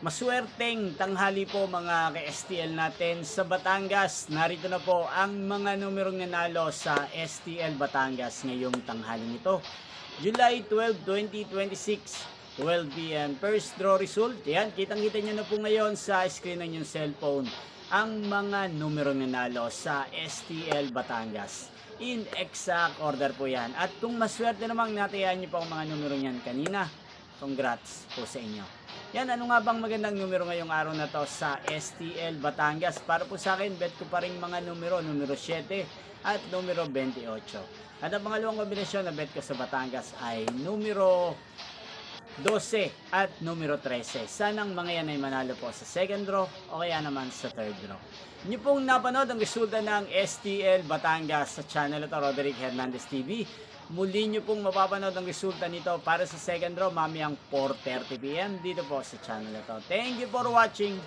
Maswerteng tanghali po mga ka-STL natin sa Batangas. Narito na po ang mga numerong nanalo sa STL Batangas ngayong tanghaling ito. July 12, 2026, 12 p.m. First draw result. Yan, kitang-kita nyo na po ngayon sa screen ng inyong cellphone ang mga numerong nanalo sa STL Batangas. In exact order po yan. At kung maswerte namang natayan nyo po ang mga numero niyan kanina, congrats po sa inyo. Yan, ano nga bang magandang numero ngayong araw na to sa STL Batangas? Para po sa akin, bet ko pa rin mga numero 7 at numero 28. At ang pangalawang kombinasyon na bet ko sa Batangas ay numero 12 at numero 13. Sanang mga yan ay manalo po sa second draw o kaya naman sa third draw. Inyo pong napanood ang resulta ng STL Batangas sa channel ito, Roderick Hernandez TV. Muli nyo pong mapapanood ang resulta nito para sa second draw mamayang 4:30 p.m. dito po sa channel ito. Thank you for watching.